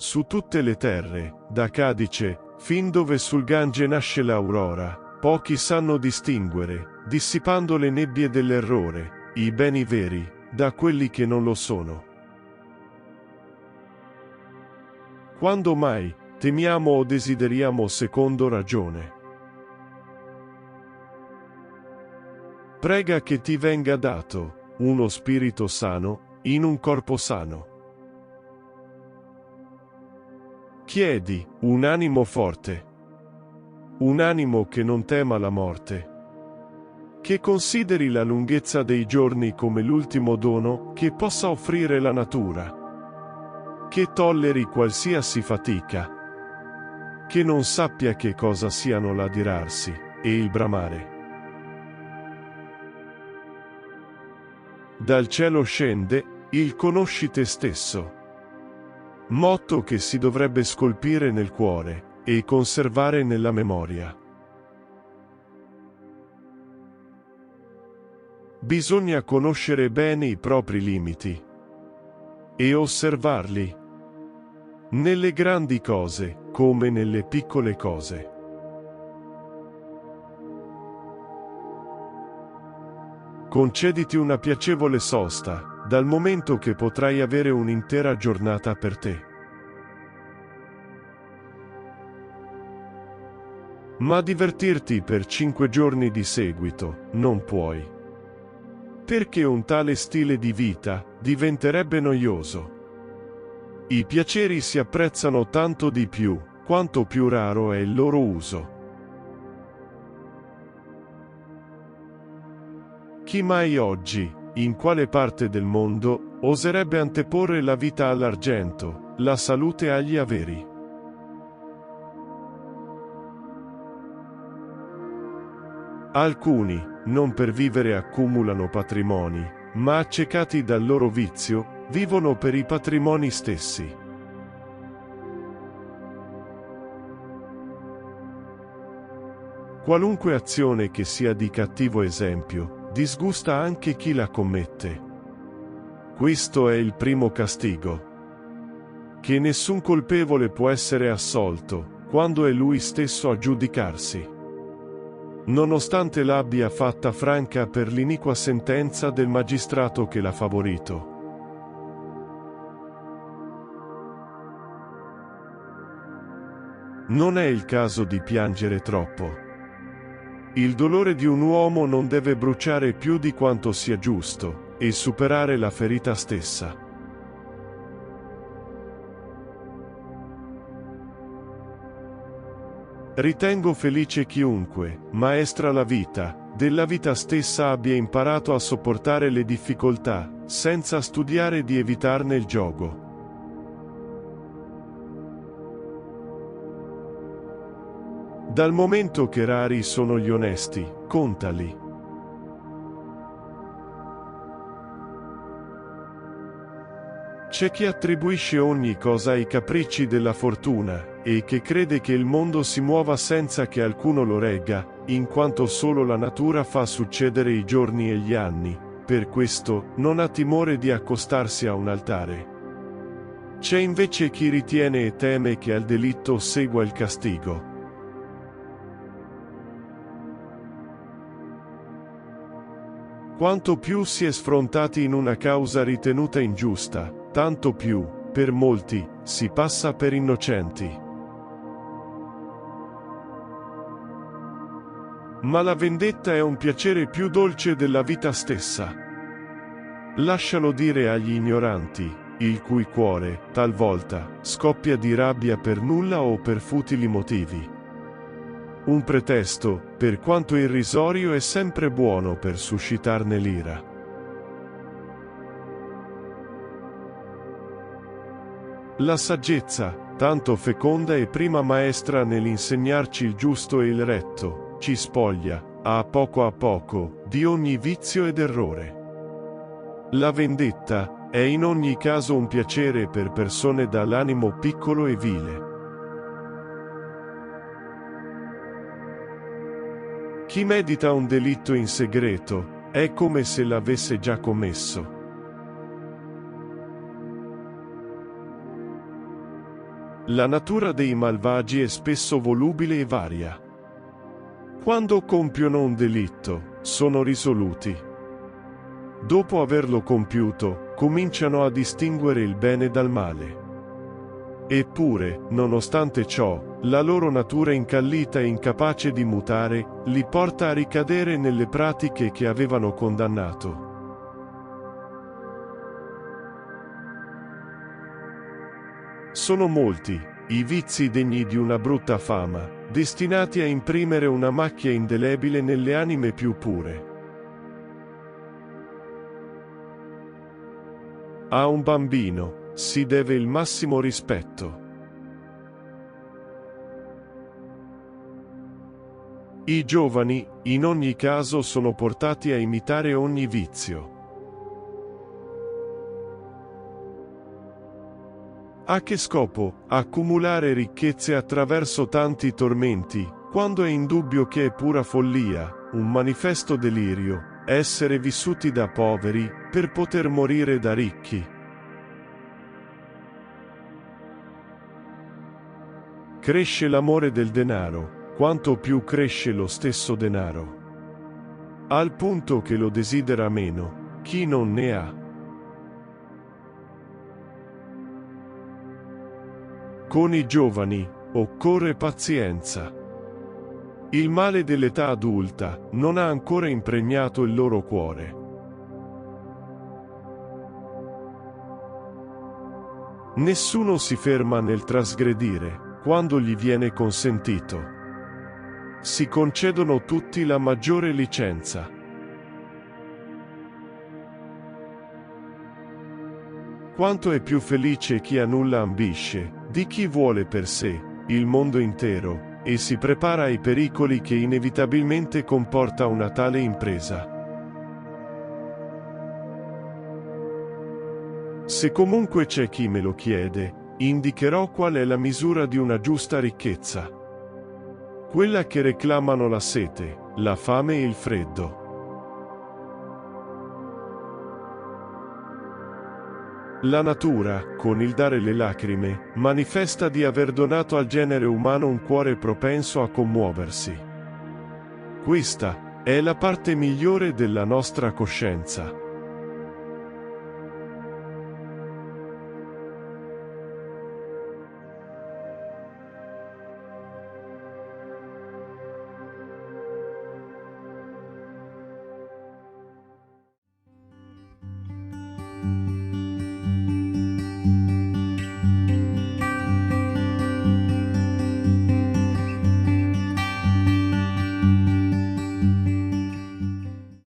Su tutte le terre, da Cadice, fin dove sul Gange nasce l'aurora, pochi sanno distinguere, dissipando le nebbie dell'errore, i beni veri, da quelli che non lo sono. Quando mai temiamo o desideriamo secondo ragione? Prega che ti venga dato uno spirito sano, in un corpo sano. Chiedi un animo forte, un animo che non tema la morte, che consideri la lunghezza dei giorni come l'ultimo dono che possa offrire la natura, che tolleri qualsiasi fatica, che non sappia che cosa siano l'adirarsi e il bramare. Dal cielo scende il conosci te stesso, motto che si dovrebbe scolpire nel cuore e conservare nella memoria. Bisogna conoscere bene i propri limiti e osservarli, nelle grandi cose come nelle piccole cose. Concediti una piacevole sosta, dal momento che potrai avere un'intera giornata per te. Ma divertirti per 5 giorni di seguito non puoi, perché un tale stile di vita diventerebbe noioso. I piaceri si apprezzano tanto di più, quanto più raro è il loro uso. Chi mai oggi, in quale parte del mondo, oserebbe anteporre la vita all'argento, la salute agli averi? Alcuni, non per vivere accumulano patrimoni, ma accecati dal loro vizio, vivono per i patrimoni stessi. Qualunque azione che sia di cattivo esempio, disgusta anche chi la commette. Questo è il primo castigo. Che nessun colpevole può essere assolto, quando è lui stesso a giudicarsi, nonostante l'abbia fatta franca per l'iniqua sentenza del magistrato che l'ha favorito. Non è il caso di piangere troppo. Il dolore di un uomo non deve bruciare più di quanto sia giusto, e superare la ferita stessa. Ritengo felice chiunque, maestra la vita, della vita stessa abbia imparato a sopportare le difficoltà, senza studiare di evitarne il giogo. Dal momento che rari sono gli onesti, contali. C'è chi attribuisce ogni cosa ai capricci della fortuna, e che crede che il mondo si muova senza che alcuno lo regga, in quanto solo la natura fa succedere i giorni e gli anni, per questo non ha timore di accostarsi a un altare. C'è invece chi ritiene e teme che al delitto segua il castigo. Quanto più si è sfrontati in una causa ritenuta ingiusta, tanto più, per molti, si passa per innocenti. Ma la vendetta è un piacere più dolce della vita stessa. Lascialo dire agli ignoranti, il cui cuore, talvolta, scoppia di rabbia per nulla o per futili motivi. Un pretesto, per quanto irrisorio, è sempre buono per suscitarne l'ira. La saggezza, tanto feconda e prima maestra nell'insegnarci il giusto e il retto, ci spoglia, a poco, di ogni vizio ed errore. La vendetta è in ogni caso un piacere per persone dall'animo piccolo e vile. Chi medita un delitto in segreto, è come se l'avesse già commesso. La natura dei malvagi è spesso volubile e varia. Quando compiono un delitto, sono risoluti. Dopo averlo compiuto, cominciano a distinguere il bene dal male. Eppure, nonostante ciò, la loro natura incallita e incapace di mutare, li porta a ricadere nelle pratiche che avevano condannato. Sono molti i vizi degni di una brutta fama, destinati a imprimere una macchia indelebile nelle anime più pure. A un bambino si deve il massimo rispetto. I giovani, in ogni caso, sono portati a imitare ogni vizio. A che scopo accumulare ricchezze attraverso tanti tormenti, quando è indubbio che è pura follia, un manifesto delirio, essere vissuti da poveri, per poter morire da ricchi? Cresce l'amore del denaro, quanto più cresce lo stesso denaro. Al punto che lo desidera meno chi non ne ha. Con i giovani occorre pazienza. Il male dell'età adulta non ha ancora impregnato il loro cuore. Nessuno si ferma nel trasgredire, quando gli viene consentito. Si concedono tutti la maggiore licenza. Quanto è più felice chi a nulla ambisce, di chi vuole per sé il mondo intero, e si prepara ai pericoli che inevitabilmente comporta una tale impresa. Se comunque c'è chi me lo chiede, indicherò qual è la misura di una giusta ricchezza. Quella che reclamano la sete, la fame e il freddo. La natura, con il dare le lacrime, manifesta di aver donato al genere umano un cuore propenso a commuoversi. Questa è la parte migliore della nostra coscienza.